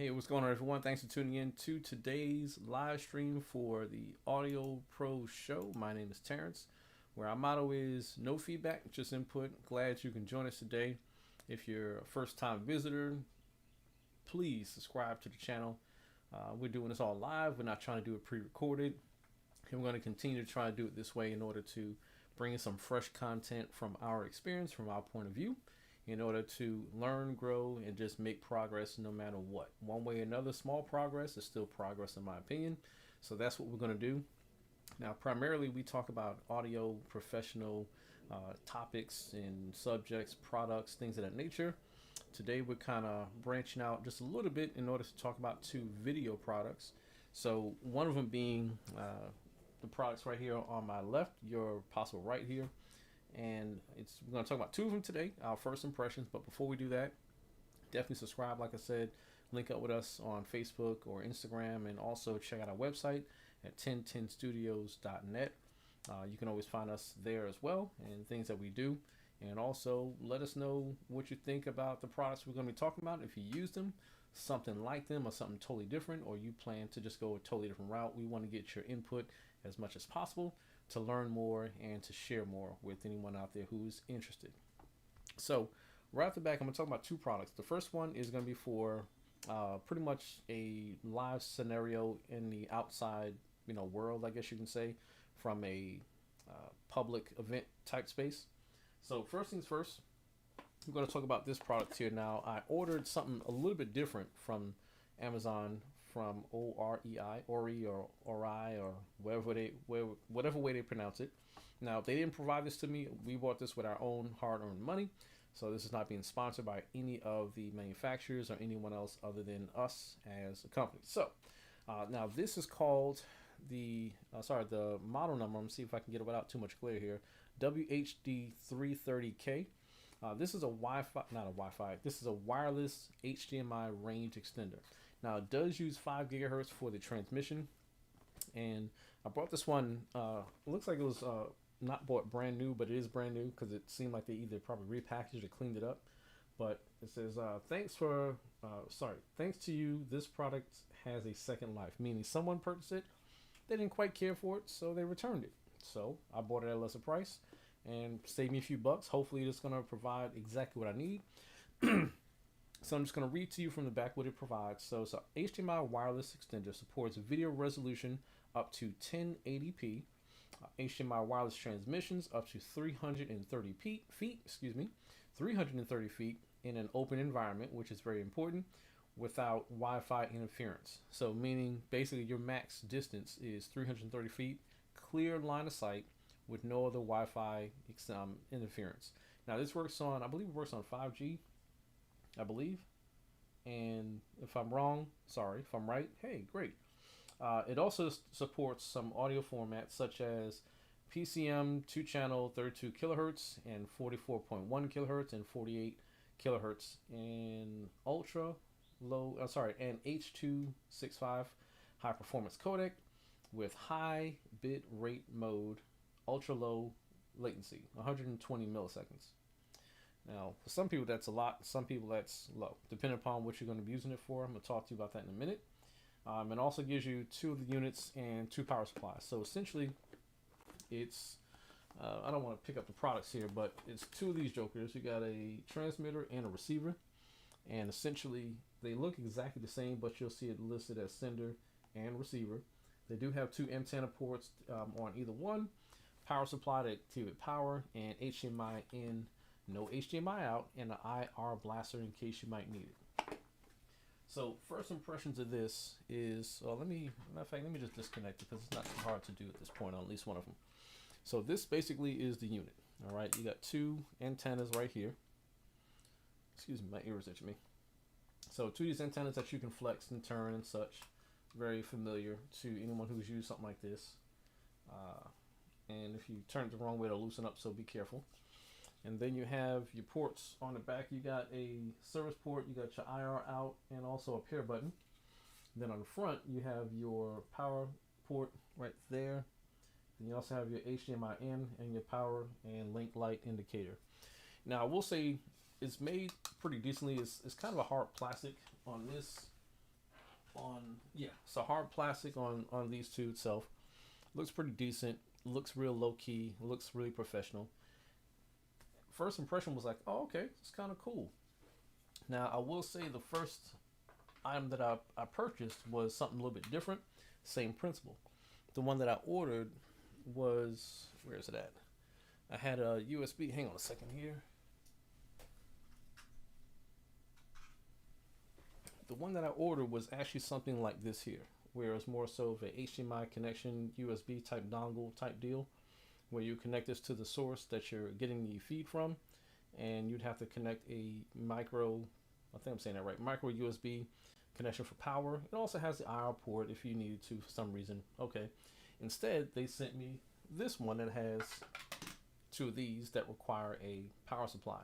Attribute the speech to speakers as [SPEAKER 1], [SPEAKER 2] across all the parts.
[SPEAKER 1] Hey, what's going on, everyone? Thanks for tuning in to today's live stream for the Audio Pro Show. My name is Terrence, where our motto is no feedback, just input. Glad you can join us today. If you're a first-time visitor, please subscribe to the channel. We're doing this all live. We're not trying to do it pre-recorded. And we're going to continue to try to do it this way in order to bring in some fresh content from our experience, from our point of view, in order to learn, grow, and just make progress no matter what. One way or another, small progress is still progress in my opinion. So that's what we're going to do. Now, primarily, we talk about audio, professional topics and subjects, products, things of that nature. Today, we're kind of branching out just a little bit in order to talk about two video products. So one of them being the products right here on my left, your possible right here. And we're going to talk about two of them today, our first impressions. But before we do that, definitely subscribe. Like I said, link up with us on Facebook or Instagram, and also check out our website at 1010studios.net. You can always find us there as well, and things that we do. And also let us know what you think about the products we're going to be talking about. If you use them, something like them, or something totally different, or you plan to just go a totally different route. We want to get your input as much as possible to learn more and to share more with anyone out there who's interested. So right off the back, I'm going to talk about two products. The first one is going to be for pretty much a live scenario in the outside, world, I guess you can say, from a public event type space. So first things first, I'm going to talk about this product here. Now, I ordered something a little bit different from Amazon, from OREI, or OREI, or whatever way they pronounce it. Now, they didn't provide this to me. We bought this with our own hard-earned money. So this is not being sponsored by any of the manufacturers or anyone else other than us as a company. So now this is called the model number. I'm gonna see if I can get it without too much glare here. WHD330K. This is a this is a wireless HDMI range extender. Now, it does use 5 gigahertz for the transmission, and I bought this one. It looks like it was not bought brand new, but it is brand new because it seemed like they either probably repackaged or cleaned it up. But it says, thanks to you, this product has a second life, meaning someone purchased it, they didn't quite care for it, so they returned it. So I bought it at a lesser price and saved me a few bucks. Hopefully it's going to provide exactly what I need. So I'm just going to read to you from the back what it provides. So it's a HDMI wireless extender, supports video resolution up to 1080p, HDMI wireless transmissions up to 330 feet in an open environment, which is very important, without Wi-Fi interference. So meaning basically your max distance is 330 feet, clear line of sight with no other Wi-Fi interference. Now this works on, I believe it works on 5G. I believe, and if I'm wrong, sorry. If I'm right, hey, great. It also supports some audio formats such as PCM 2-channel 32 kilohertz and 44.1 kilohertz and 48 kilohertz, and and H.265 high performance codec with high bit rate mode, ultra low latency, 120 milliseconds. Now, for some people that's a lot, some people that's low, depending upon what you're going to be using it for. I'm going to talk to you about that in a minute. It also gives you 2 of the units and 2 power supplies. So essentially, it's, I don't want to pick up the products here, but it's 2 of these jokers. You got a transmitter and a receiver. And essentially, they look exactly the same, but you'll see it listed as sender and receiver. They do have 2 antenna ports on either one, power supply to activate power, and HDMI in, no HDMI out, and an IR blaster in case you might need it. So first impressions of this is, well, let me just disconnect it because it's not too hard to do at this point on at least one of them. So this basically is the unit. All right, you got 2 antennas right here. Excuse me, my ear is itching me. So 2 of these antennas that you can flex and turn and such. Very familiar to anyone who's used something like this. And if you turn it the wrong way, it'll loosen up, so be careful. And then you have your ports on the back. You got a service port, you got your IR out, and also a pair button. Then on the front, you have your power port right there. And you also have your HDMI in and your power and link light indicator. Now, I will say it's made pretty decently. It's kind of a hard plastic on this on, yeah, so hard plastic on these two itself. Looks pretty decent. Looks real low key. Looks really professional. First impression was like, oh, okay, it's kind of cool. Now I will say the first item that I purchased was something a little bit different. Same principle. The one that I ordered was, where is it at? I had a USB. Hang on a second here. The one that I ordered was actually something like this here, where it's more so of a HDMI connection, USB type dongle type deal, where you connect this to the source that you're getting the feed from, and you'd have to connect a micro, I think I'm saying that right, micro USB connection for power. It also has the IR port if you needed to for some reason. Okay. Instead, they sent me this one that has two of these that require a power supply.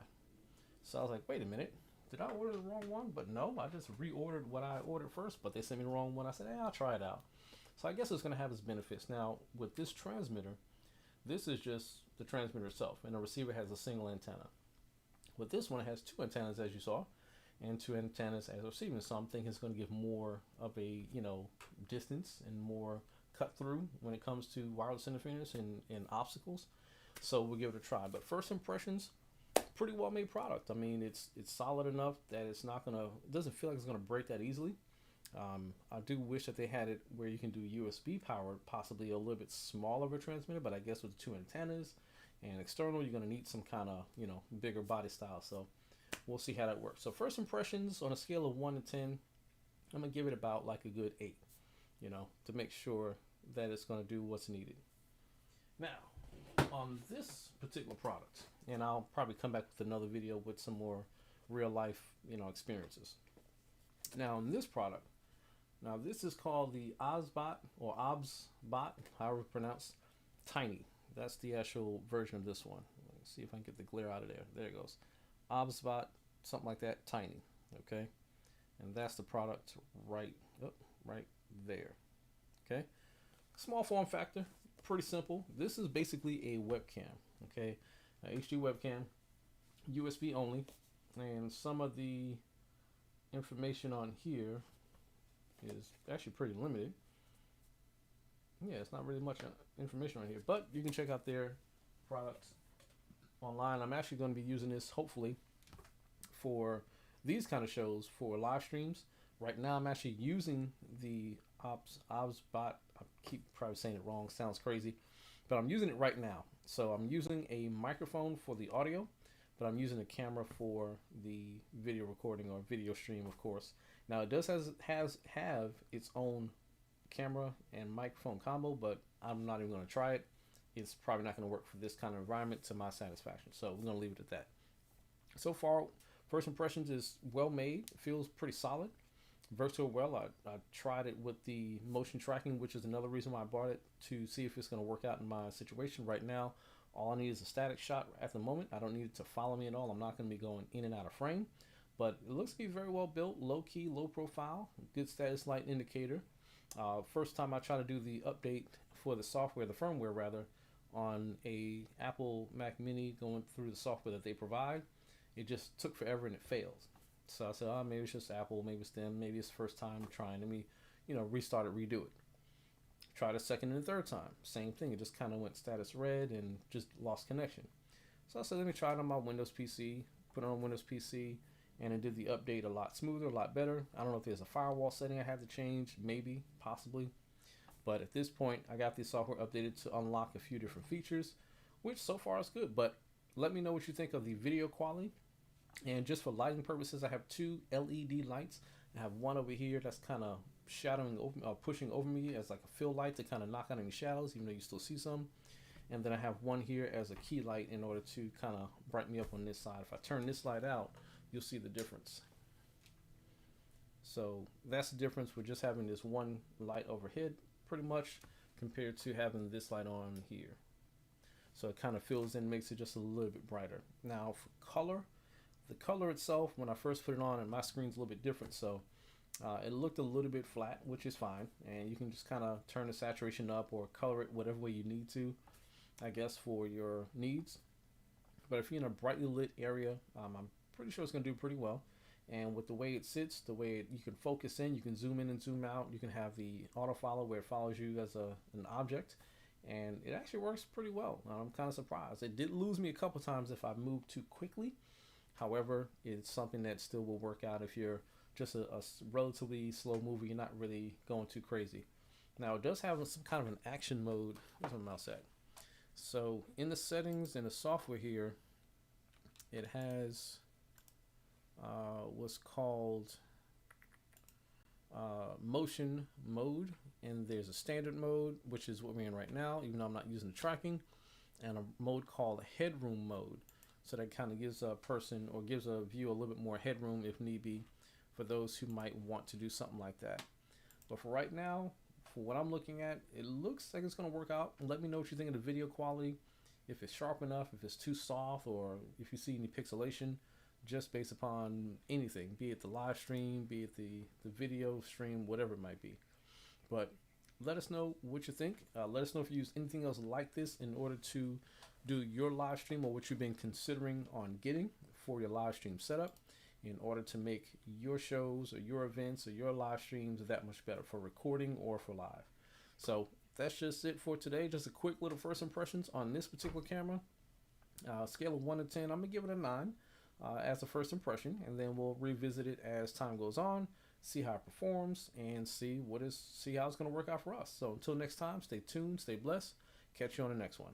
[SPEAKER 1] So I was like, wait a minute, did I order the wrong one? But no, I just reordered what I ordered first, but they sent me the wrong one. I said, hey, I'll try it out. So I guess it's going to have its benefits. Now, with this transmitter, this is just the transmitter itself, and the receiver has a single antenna. With this one, it has two antennas, as you saw, and two antennas as receiving. So I'm thinking it's going to give more of a, distance and more cut through when it comes to wireless interference and obstacles. So we'll give it a try. But first impressions, pretty well made product. I mean, it's solid enough that it's not gonna, it doesn't feel like it's gonna break that easily. I do wish that they had it where you can do USB powered, possibly a little bit smaller of a transmitter, but I guess with two antennas and external, you're gonna need some kind of, bigger body style. So we'll see how that works. So first impressions on a scale of 1 to 10, I'm gonna give it about like a good 8, to make sure that it's gonna do what's needed. Now, on this particular product, and I'll probably come back with another video with some more real life, experiences. Now, in this product, now this is called the OBSbot or OBSbot, however it's pronounced, Tiny. That's the actual version of this one. Let's see if I can get the glare out of there. There it goes. OBSbot, something like that, Tiny. Okay, and that's the product right there. Okay, small form factor, pretty simple. This is basically a webcam. Okay, a HD webcam, USB only, and some of the information on here is actually pretty limited. Yeah, it's not really much information on here, but you can check out their products online. I'm actually going to be using this hopefully for these kind of shows for live streams. Right now I'm actually using the OBSbot. I keep probably saying it wrong, sounds crazy, but I'm using it right now. So I'm using a microphone for the audio, but I'm using a camera for the video recording or video stream, of course. Now it does have its own camera and microphone combo, but I'm not even going to try it. It's probably not going to work for this kind of environment to my satisfaction. So we're going to leave it at that. So far, first impressions is well made. It feels pretty solid. Versatile well. I tried it with the motion tracking, which is another reason why I bought it, to see if it's going to work out in my situation. Right now, all I need is a static shot at the moment. I don't need it to follow me at all. I'm not going to be going in and out of frame, but it looks to be very well built, low key, low profile, good status light indicator. First time I tried to do the update for the software, the firmware rather, on a Apple Mac Mini, going through the software that they provide, it just took forever and it failed. So I said, oh, maybe it's just Apple, maybe it's them, maybe it's the first time trying. Let me, restart it, redo it. Tried a second and a third time, same thing. It just kind of went status red and just lost connection. So I said, let me try it on my Windows PC, put it on Windows PC, and it did the update a lot smoother, a lot better. I don't know if there's a firewall setting I had to change, maybe, possibly. But at this point, I got the software updated to unlock a few different features, which so far is good. But let me know what you think of the video quality. And just for lighting purposes, I have two LED lights. I have one over here that's kind of shadowing over, pushing over me as like a fill light to kind of knock out any shadows, even though you still see some. And then I have one here as a key light in order to kind of brighten me up on this side. If I turn this light out, you'll see the difference. So that's the difference with just having this one light overhead, pretty much, compared to having this light on here. So it kind of fills in, makes it just a little bit brighter. Now for color, the color itself, when I first put it on, and my screen's a little bit different, so it looked a little bit flat, which is fine. And you can just kind of turn the saturation up or color it whatever way you need to, I guess, for your needs. But if you're in a brightly lit area, I'm pretty sure it's going to do pretty well. And with the way it sits, the way you can focus in, you can zoom in and zoom out. You can have the auto follow where it follows you as an object, and it actually works pretty well. I'm kind of surprised. It did lose me a couple times if I moved too quickly. However, it's something that still will work out if you're just a relatively slow mover. You're not really going too crazy. Now it does have some kind of an action mode. Where's my mouse at? So in the settings in the software here, it has what's called motion mode, and there's a standard mode, which is what we're in right now, even though I'm not using the tracking, and a mode called headroom mode. So that kind of gives a person, or gives a view, a little bit more headroom if need be, for those who might want to do something like that. But for right now, for what I'm looking at, it looks like it's going to work out. Let me know what you think of the video quality, if it's sharp enough, if it's too soft, or if you see any pixelation, just based upon anything, be it the live stream, be it the video stream, whatever it might be. But let us know what you think. Let us know if you use anything else like this in order to do your live stream, or what you've been considering on getting for your live stream setup in order to make your shows or your events or your live streams that much better for recording or for live. So that's just it for today. Just a quick little first impressions on this particular camera. Scale of 1 to 10, I'm gonna give it a 9 as a first impression, and then we'll revisit it as time goes on, see how it performs, and see how it's gonna work out for us. So until next time, stay tuned, stay blessed. Catch you on the next one.